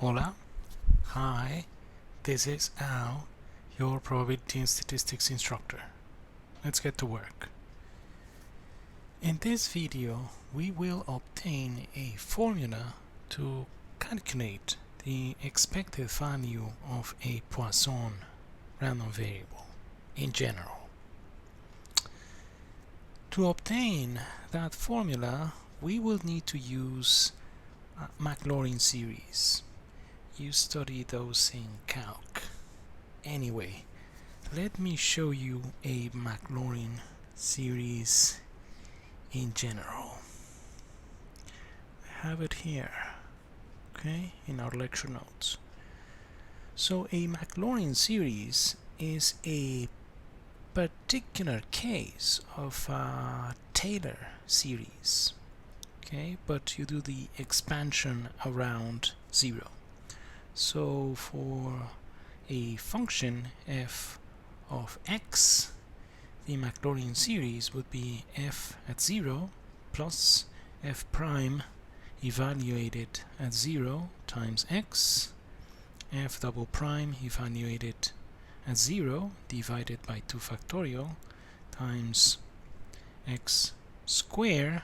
Hola, hi, this is Al, your probability and statistics instructor. Let's get to work. In this video, we will obtain a formula to calculate the expected value of a Poisson random variable in general. To obtain that formula, we will need to use Maclaurin series. You study those in calc. Anyway, let me show you a Maclaurin series in general. I have it here, okay, in our lecture notes. So a Maclaurin series is a particular case of a Taylor series, okay, but you do the expansion around 0. So for a function f of x, the Maclaurin series would be f at 0 plus f prime evaluated at 0 times x, f double prime evaluated at 0 divided by 2 factorial times x square,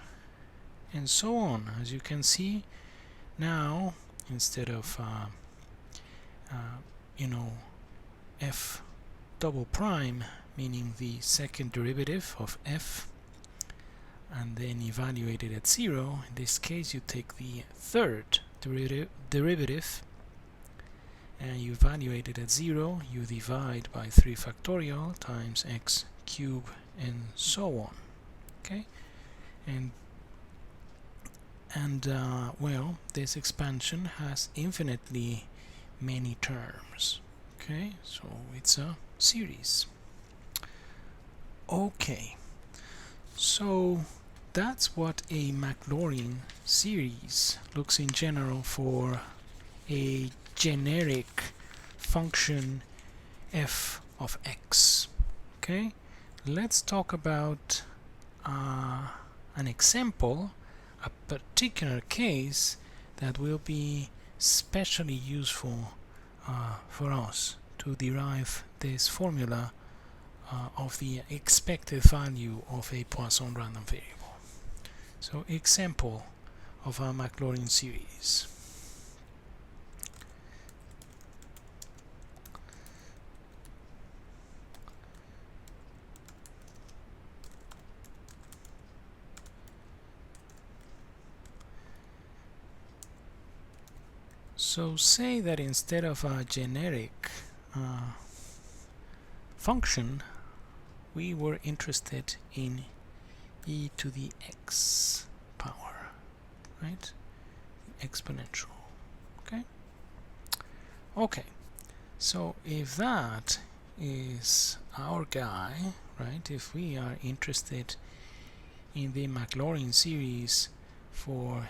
and so on. As you can see, now instead of f double prime, meaning the second derivative of f, and then evaluated at 0, in this case you take the third derivative and you evaluate it at 0, you divide by 3 factorial times x cubed, and so on. Okay, and well, this expansion has infinitely many terms. Okay, so it's a series. Okay, so that's what a Maclaurin series looks in general for a generic function f of x. Okay, let's talk about an example, a particular case that will be especially useful for us to derive this formula of the expected value of a Poisson random variable. So, example of a Maclaurin series. So say that instead of a generic function, we were interested in e to the x power, right? Exponential. Okay, so if that is our guy, right, if we are interested in the Maclaurin series for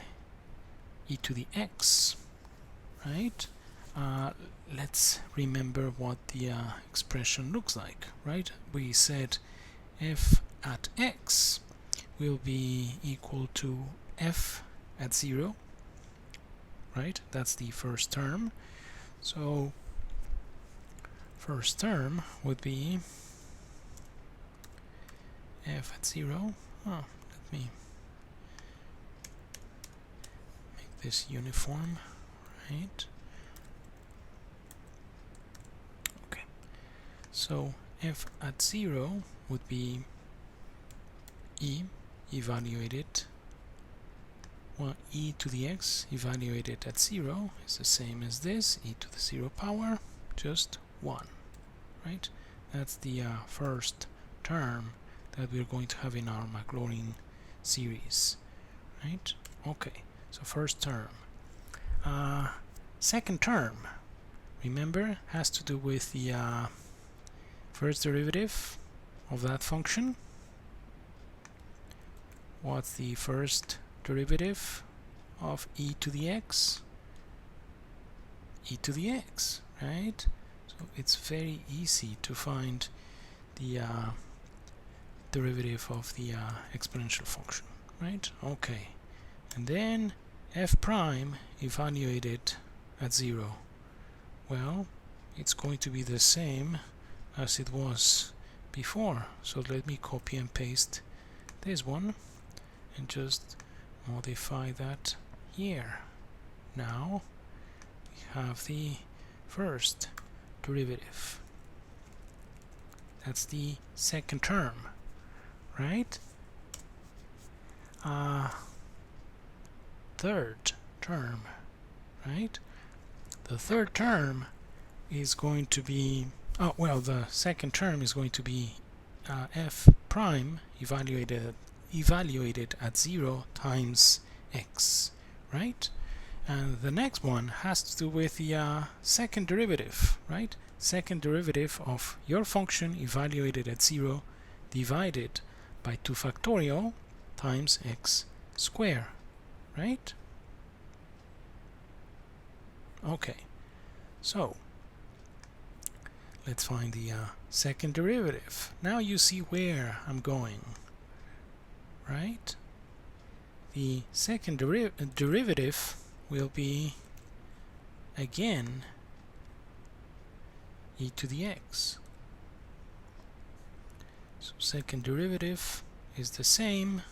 e to the x, right, let's remember what the expression looks like, right? We said f at x will be equal to f at 0, right? That's the first term. So first term would be f at 0. Let me make this uniform, right? Okay, so f at 0 would be e evaluated, well, e to the x evaluated at 0 is the same as this, e to the 0 power, just 1, right? That's the first term that we're going to have in our Maclaurin series, right? Okay, so first term. Second term, remember, has to do with the first derivative of that function. What's the first derivative of e to the x? E to the x, right? So it's very easy to find the derivative of the exponential function, right? Okay, and then f prime evaluated at 0? Well, it's going to be the same as it was before. So let me copy and paste this one and just modify that here. Now we have the first derivative. That's the second term, right? Third term, right? The third term is going to be, the second term is going to be f prime evaluated at 0 times x, right? And the next one has to do with the second derivative, right? Second derivative of your function evaluated at 0 divided by 2 factorial times x squared, right? Okay, so let's find the second derivative. Now you see where I'm going, right? The second derivative will be again e to the x. So second derivative is the same.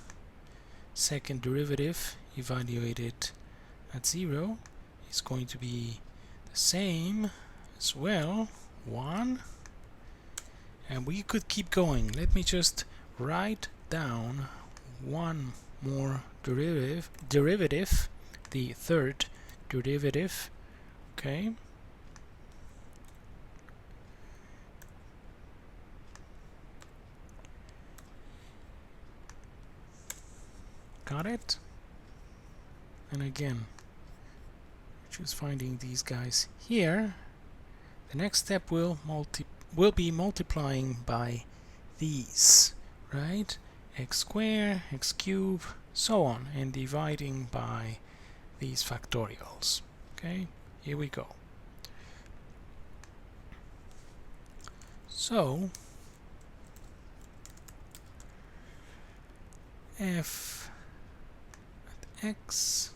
Second derivative evaluated at 0 is going to be the same as well, 1. And we could keep going. Let me just write down one more derivative, the third derivative, okay? Got it? And again, just finding these guys here. The next step will be multiplying by these, right? X squared, x cubed, so on, and dividing by these factorials. Okay, here we go. So f at x,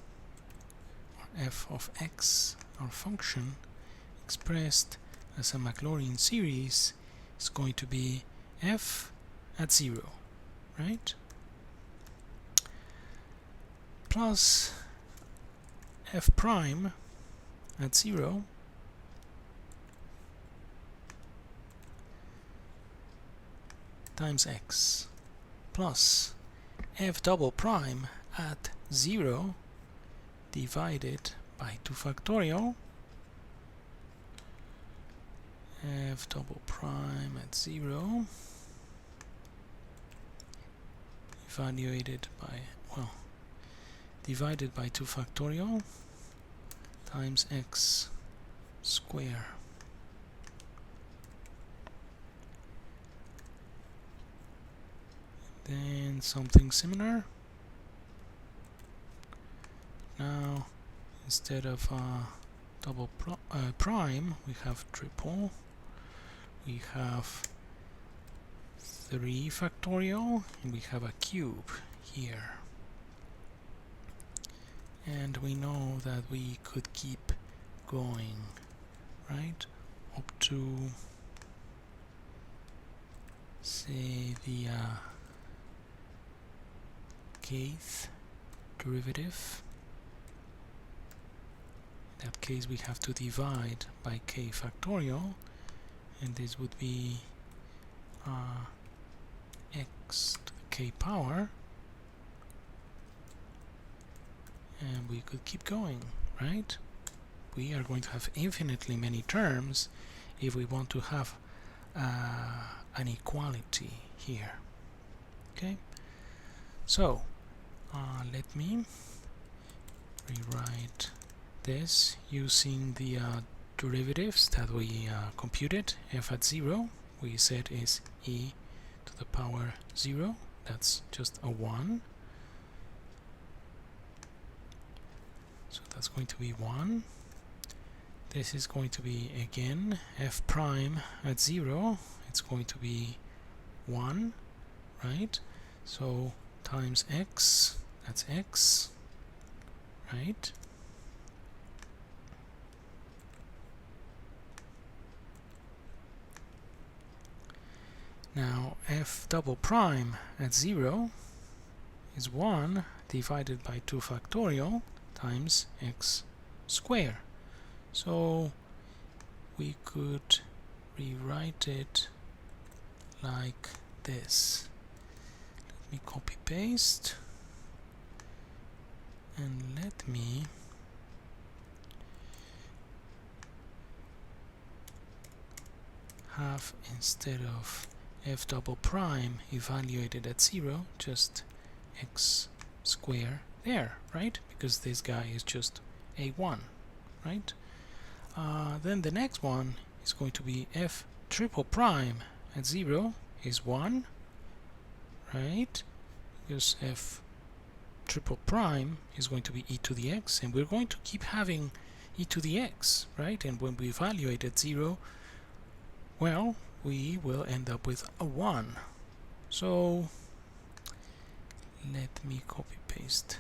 or f of x, our function expressed as a Maclaurin series, is going to be f at 0, right? Plus f prime at 0 times x plus f double prime at 0 divided by 2 factorial f double prime at 0 evaluated by, divided by 2 factorial times x squared. Then something similar. Now instead of double prime, we have triple. We have 3 factorial, and we have a cube here. And we know that we could keep going, right, up to, say, the kth derivative. In that case, we have to divide by k factorial, and this would be x to the k power, and we could keep going, right? We are going to have infinitely many terms if we want to have an equality here. Okay, so let me rewrite this using the derivatives that we computed. F at 0 we said is e to the power 0, that's just a 1, so that's going to be 1. This is going to be again f prime at 0, it's going to be 1, right? So times x, that's x, right? Now f double prime at 0 is 1 divided by 2 factorial times x squared. So we could rewrite it like this. Let me copy paste and let me have, instead of f double prime evaluated at 0, just x squared there, right? Because this guy is just a1, right? Then the next one is going to be f triple prime at 0 is 1, right? Because f triple prime is going to be e to the x, and we're going to keep having e to the x, right? And when we evaluate at 0, well, we will end up with a 1. So let me copy paste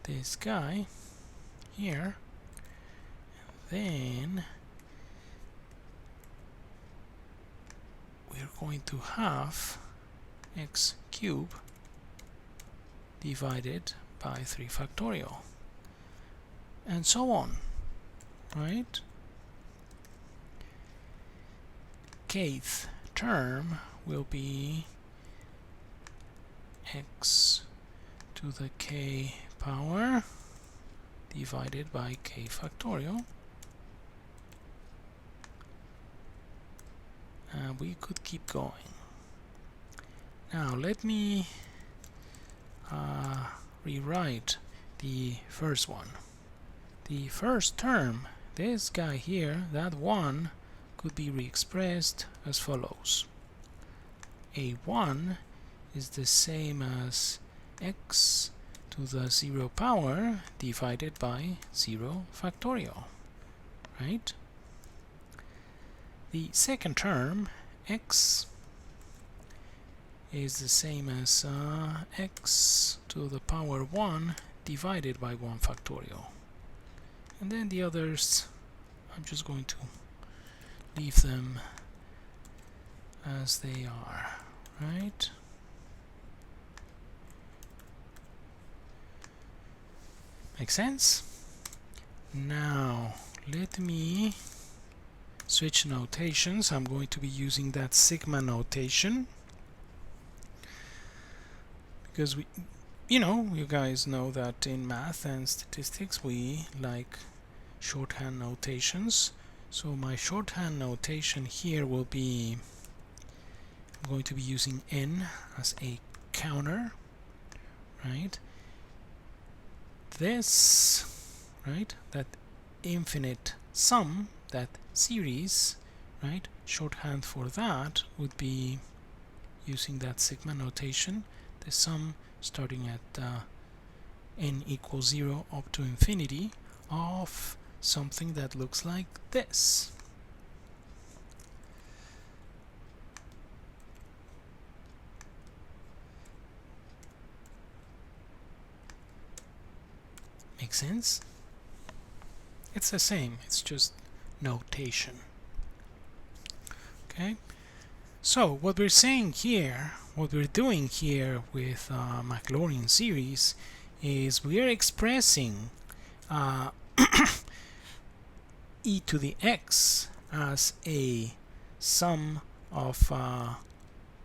this guy here, and then we're going to have x cubed divided by 3 factorial, and so on, right? Kth term will be x to the k power divided by k factorial. We could keep going. Now let me rewrite the first one. The first term, this guy here, that 1, could be re-expressed as follows. a1 is the same as x to the 0 power divided by 0 factorial, right? The second term, x, is the same as x to the power 1 divided by 1 factorial. And then the others, I'm just going to leave them as they are, right? Make sense? Now let me switch notations. I'm going to be using that sigma notation because you guys know that in math and statistics we like shorthand notations. So my shorthand notation here will be, I'm going to be using n as a counter, right? This, right, that infinite sum, that series, right, shorthand for that would be using that sigma notation, the sum starting at n equals 0 up to infinity of something that looks like this. Make sense? It's the same, it's just notation. Okay, so what we're saying here, what we're doing here with Maclaurin series is we are expressing e to the x as a sum of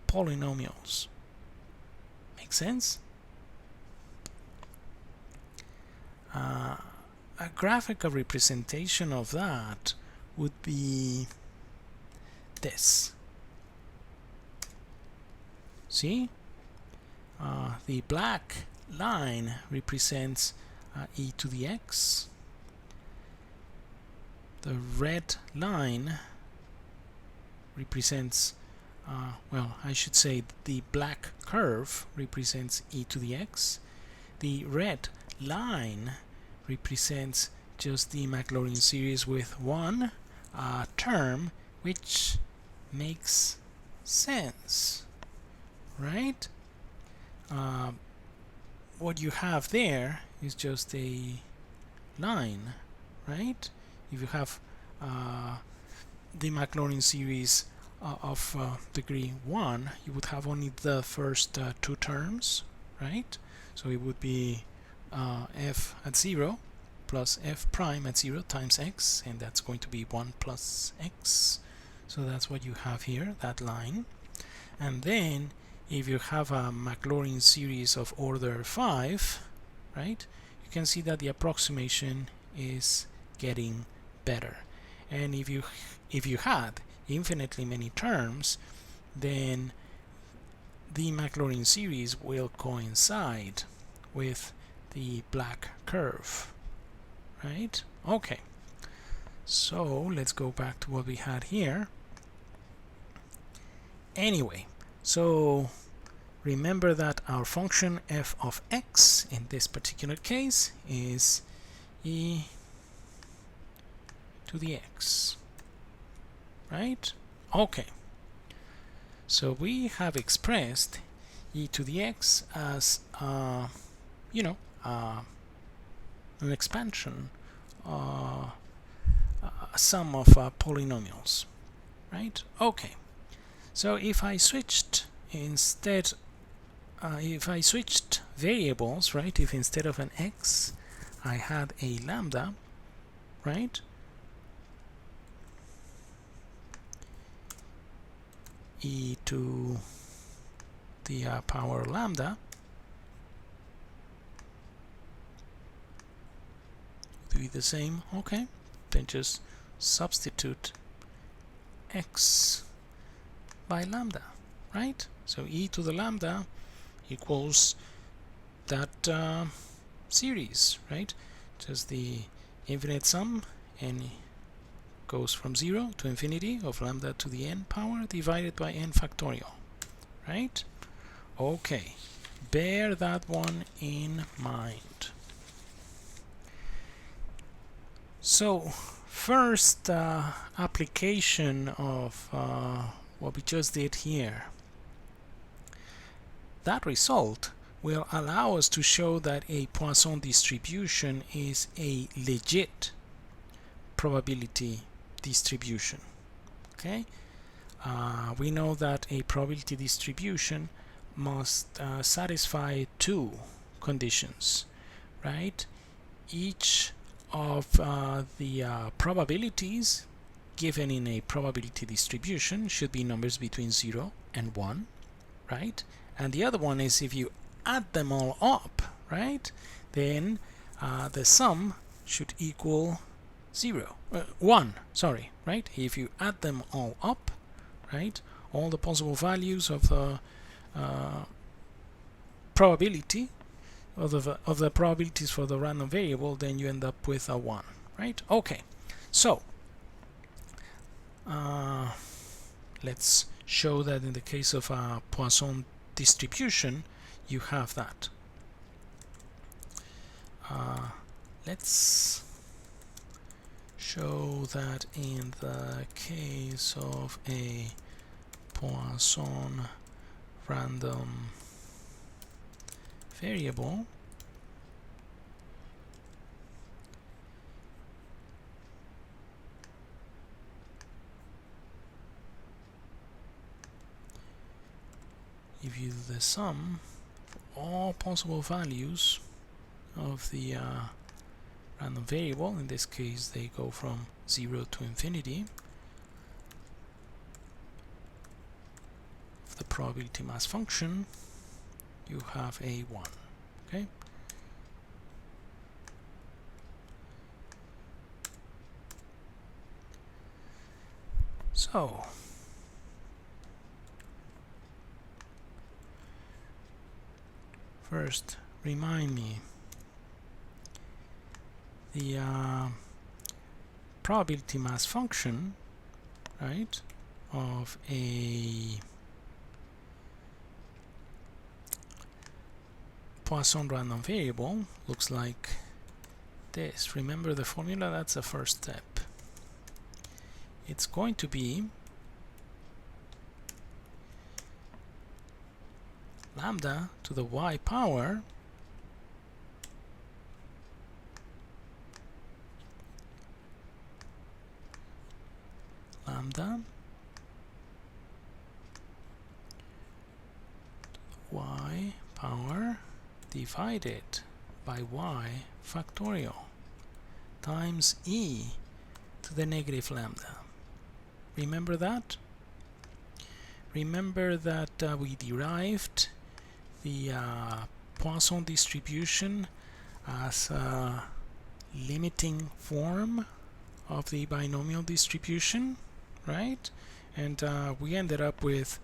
polynomials. Make sense? A graphical representation of that would be this. See? The black line represents e to the x. The red line represents, well, I should say the black curve represents e to the x. The red line represents just the Maclaurin series with one term, which makes sense, right? What you have there is just a line, right? If you have the Maclaurin series degree 1, you would have only the first two terms, right? So it would be f at 0 plus f prime at 0 times x, and that's going to be 1 plus x. So that's what you have here, that line. And then if you have a Maclaurin series of order 5, right, you can see that the approximation is getting better. And if you had infinitely many terms, then the Maclaurin series will coincide with the black curve, right? Okay, so let's go back to what we had here. Anyway, so remember that our function f of x in this particular case is e to the x, right? Okay, so we have expressed e to the x as you know, an expansion, a sum of polynomials, right? Okay, so if I switched instead, if I switched variables, right, if instead of an x I had a lambda, right, e to the power lambda to be the same, okay, then just substitute x by lambda, right? So e to the lambda equals that series, right? Just the infinite sum, n goes from 0 to infinity of lambda to the n power divided by n factorial, right? Okay, bear that one in mind. So first application of what we just did here. That result will allow us to show that a Poisson distribution is a legit probability distribution. Okay, we know that a probability distribution must satisfy two conditions, right? Each of the probabilities given in a probability distribution should be numbers between 0 and 1, right? And the other one is if you add them all up, right, then the sum should equal 1, sorry, right? If you add them all up, right, all the possible values of the probability of the probabilities for the random variable, then you end up with a 1, right? Okay, so let's show that in the case of a Poisson distribution you have that. Let's show that in the case of a Poisson random variable, if you do the sum for all possible values of the random variable, in this case they go from 0 to infinity, of the probability mass function, you have a 1. Okay, so first remind me, the probability mass function, right, of a Poisson random variable looks like this. Remember the formula? That's the first step. It's going to be lambda to the y power lambda y power divided by y factorial times e to the negative lambda. Remember that? Remember that we derived the Poisson distribution as a limiting form of the binomial distribution, right? And we ended up with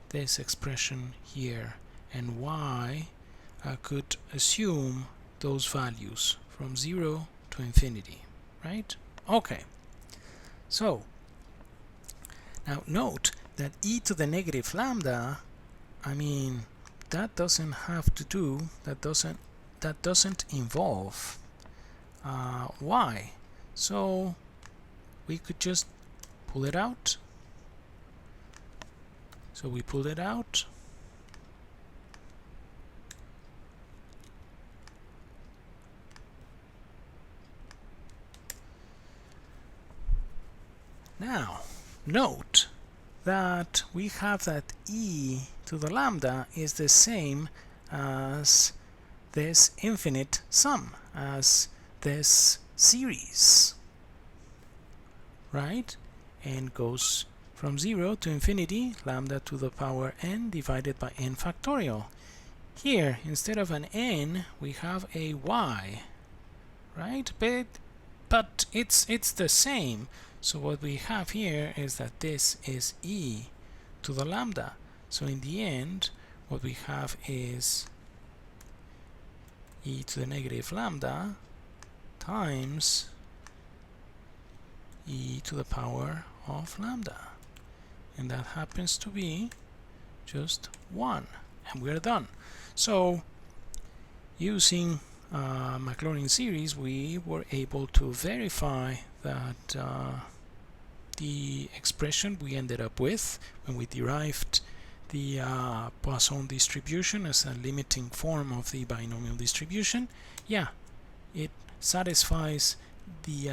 this expression here, and y could assume those values from 0 to infinity, right? Okay, so now note that e to the negative lambda, I mean, that doesn't have to do, that doesn't involve y, so we could just pull it out. So we pull it out. Now, note that we have that e to the lambda is the same as this infinite sum, as this series, right? And goes from 0 to infinity, lambda to the power n divided by n factorial. Here, instead of an n, we have a y, right? But it's the same. So what we have here is that this is e to the lambda. So in the end, what we have is e to the negative lambda times e to the power of lambda. And that happens to be just 1. And we're done. So using Maclaurin series, we were able to verify that the expression we ended up with when we derived the Poisson distribution as a limiting form of the binomial distribution, yeah, it satisfies the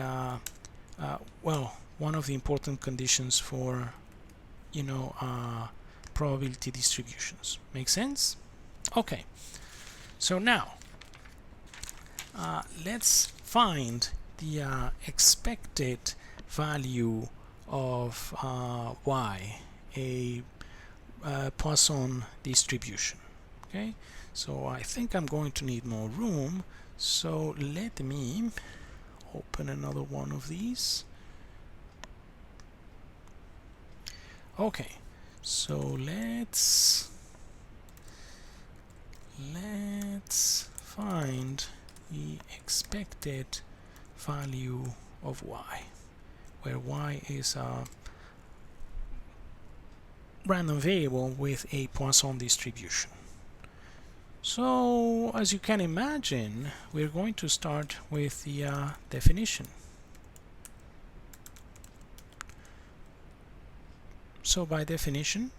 well, one of the important conditions for, you know, probability distributions. Make sense? Okay, so now let's find the expected value of y, a Poisson distribution. Okay, so I think I'm going to need more room, so let me open another one of these. Okay, so let's find the expected value of y, where y is a random variable with a Poisson distribution. So as you can imagine, we're going to start with the definition. So by definition,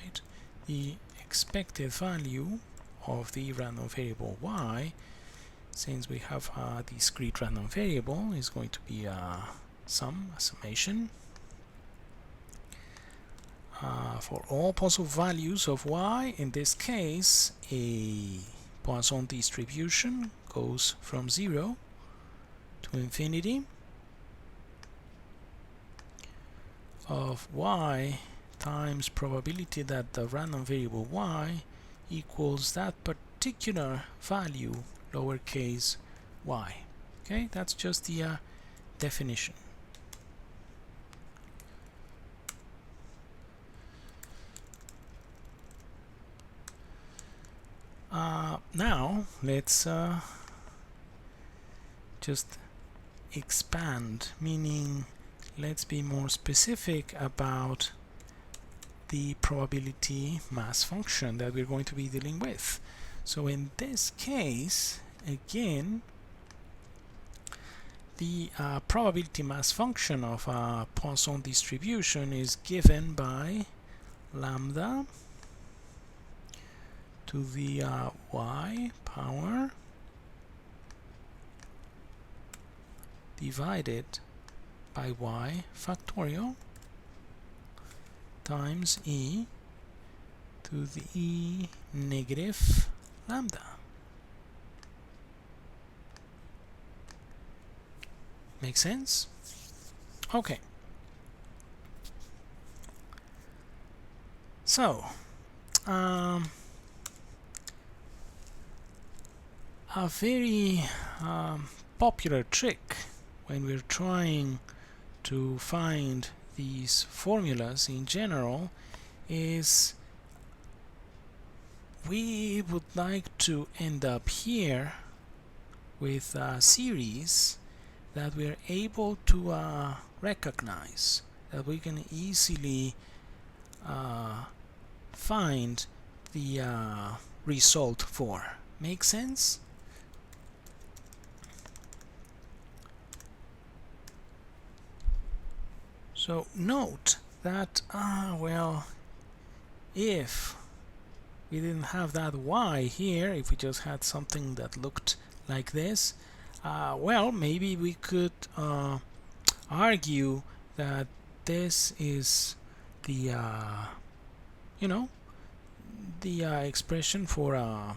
right, the expected value of the random variable y, since we have a discrete random variable, is going to be a summation for all possible values of y. In this case, a Poisson distribution goes from 0 to infinity of y times probability that the random variable y equals that particular value, lowercase y. Okay, that's just the definition. Now let's just expand, meaning let's be more specific about the probability mass function that we're going to be dealing with. So in this case, again, the probability mass function of a Poisson distribution is given by lambda to the y power divided by y factorial times e to the e negative lambda. Make sense? Okay. So, a very popular trick when we're trying to find these formulas in general is we would like to end up here with a series that we're able to recognize, that we can easily find the result for. Make sense? So note that, well, if we didn't have that y here, if we just had something that looked like this, well, maybe we could argue that this is the you know, the expression for a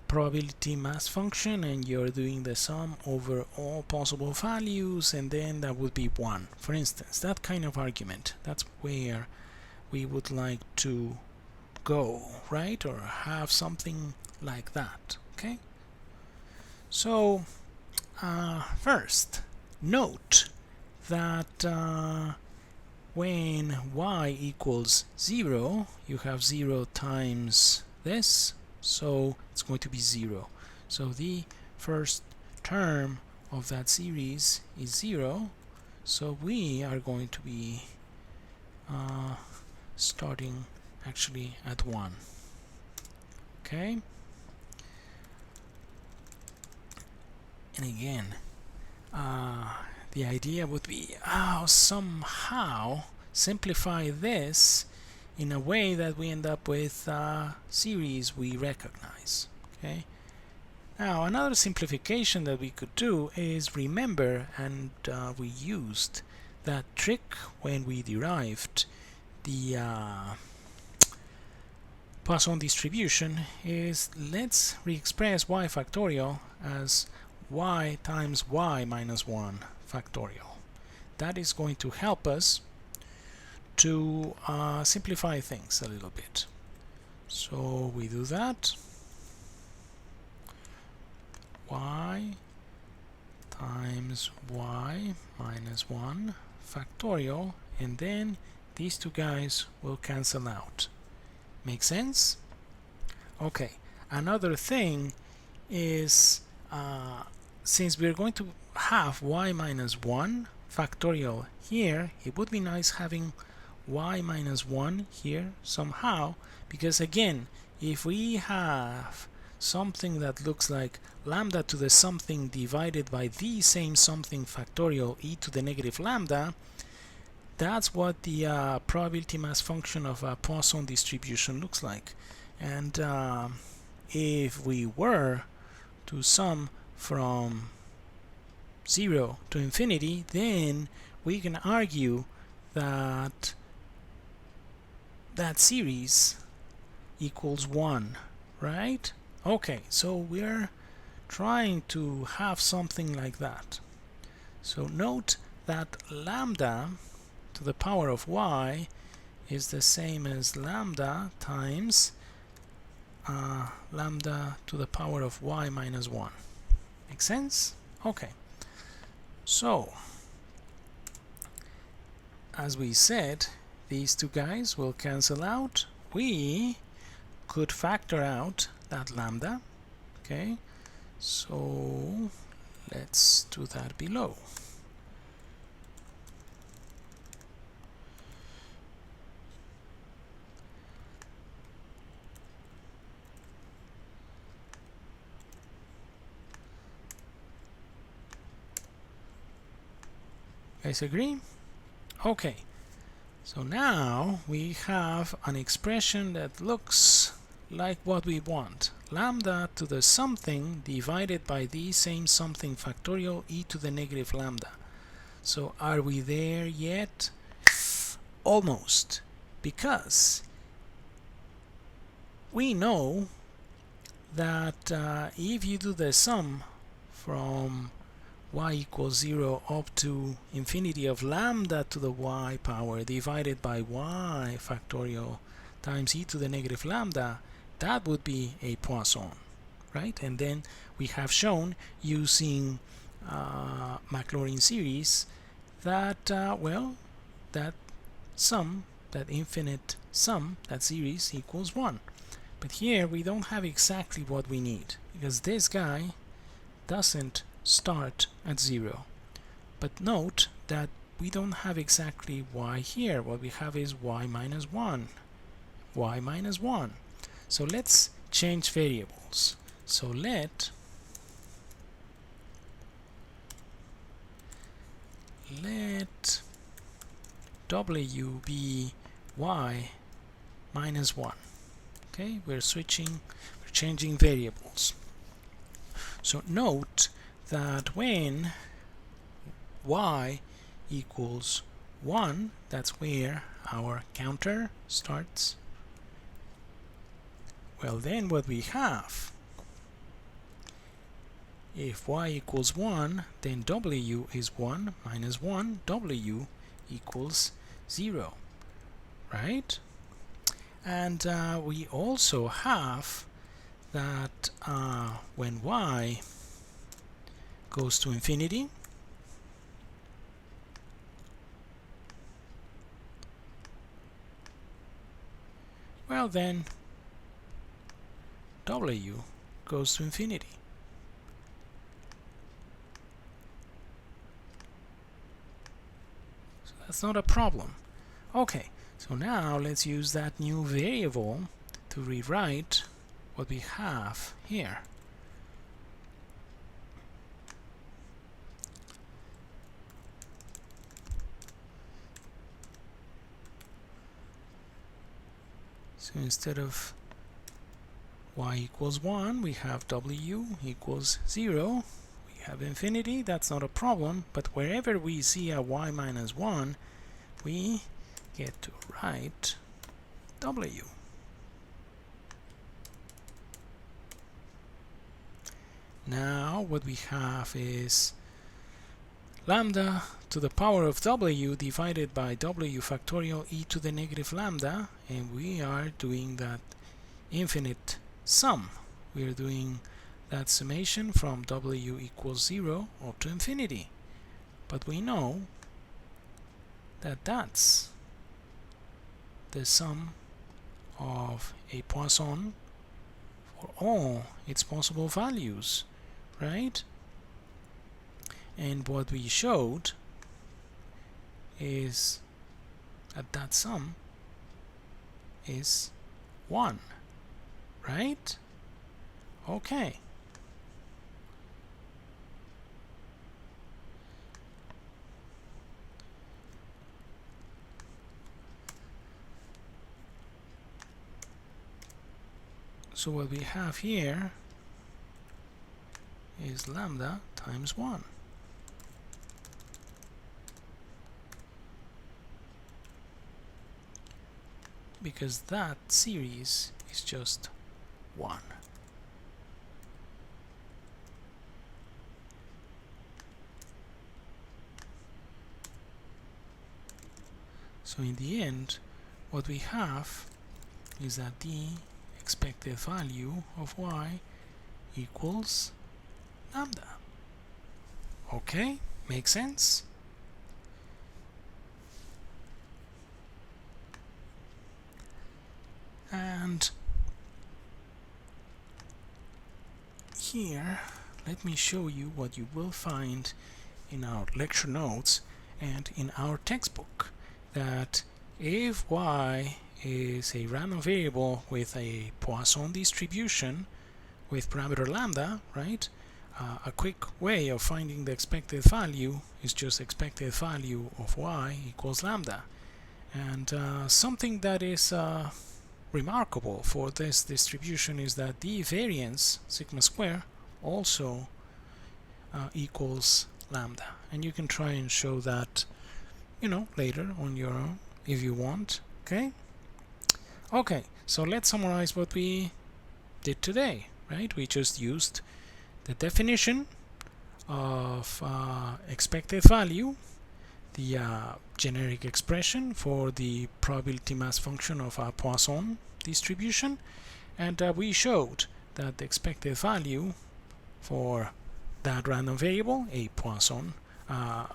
probability mass function, and you're doing the sum over all possible values, and then that would be 1, for instance. That kind of argument, that's where we would like to go, right? Or have something like that. Okay, so first note that when y equals 0, you have 0 times this, so it's going to be 0. So the first term of that series is 0, so we are going to be starting actually at 1. Okay, and again, the idea would be somehow simplify this in a way that we end up with a series we recognize. Okay, now another simplification that we could do is remember, and we used that trick when we derived the Poisson distribution, is let's re-express y factorial as y times y minus 1 factorial. That is going to help us to simplify things a little bit. So we do that. Y times y minus 1 factorial, and then these two guys will cancel out. Make sense? Okay, another thing is since we're going to have y minus 1 factorial here, it would be nice having y minus 1 here somehow, because again, if we have something that looks like lambda to the something divided by the same something factorial e to the negative lambda, that's what the probability mass function of a Poisson distribution looks like. And if we were to sum from 0 to infinity, then we can argue that that series equals 1, right? Okay, so we're trying to have something like that. So note that lambda to the power of y is the same as lambda times lambda to the power of y minus 1. Make sense? Okay. So, as we said, these two guys will cancel out. We could factor out that lambda. Okay, so let's do that below. Guys agree? Okay, so now we have an expression that looks like what we want. Lambda to the something divided by the same something factorial e to the negative lambda. So are we there yet? Almost, because we know that if you do the sum from y equals 0 up to infinity of lambda to the y power divided by y factorial times e to the negative lambda, that would be a Poisson, right? And then we have shown using Maclaurin series that well, that sum, that infinite sum, that series equals 1. But here we don't have exactly what we need, because this guy doesn't start at 0. But note that we don't have exactly y here. What we have is y minus 1. Y minus 1. So let's change variables. So let w be y minus 1. Okay, we're changing variables. So note that when y equals 1, that's where our counter starts. Well, then what we have, if y equals 1, then w is 1 minus 1, w equals 0, right? And we also have that when y goes to infinity, well then w goes to infinity. So that's not a problem. Okay, so now let's use that new variable to rewrite what we have here. So instead of y equals 1, we have w equals 0. We have infinity, that's not a problem, but wherever we see a y minus 1, we get to write w. Now what we have is lambda to the power of w divided by w factorial e to the negative lambda, and we are doing that infinite sum. We are doing that summation from w equals 0 up to infinity. But we know that that's the sum of a Poisson for all its possible values, right? And what we showed is that sum is 1, right? Okay. So what we have here is lambda times 1. Because that series is just 1. So in the end, what we have is that the expected value of y equals lambda. Okay, makes sense? And here, let me show you what you will find in our lecture notes and in our textbook, that if y is a random variable with a Poisson distribution with parameter lambda, right? A quick way of finding the expected value is just expected value of y equals lambda. And something that is remarkable for this distribution is that the variance, sigma square, also equals lambda. And you can try and show that, you know, later on your own if you want. Okay? Okay, So let's summarize what we did today, right? We just used the definition of expected value, the generic expression for the probability mass function of a Poisson distribution, and we showed that the expected value for that random variable, a Poisson, a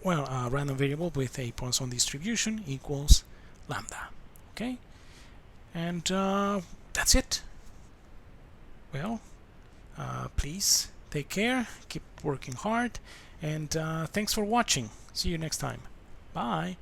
random variable with a Poisson distribution equals lambda. Okay, and that's it. Well, please take care, keep working hard, and thanks for watching. See you next time. Bye.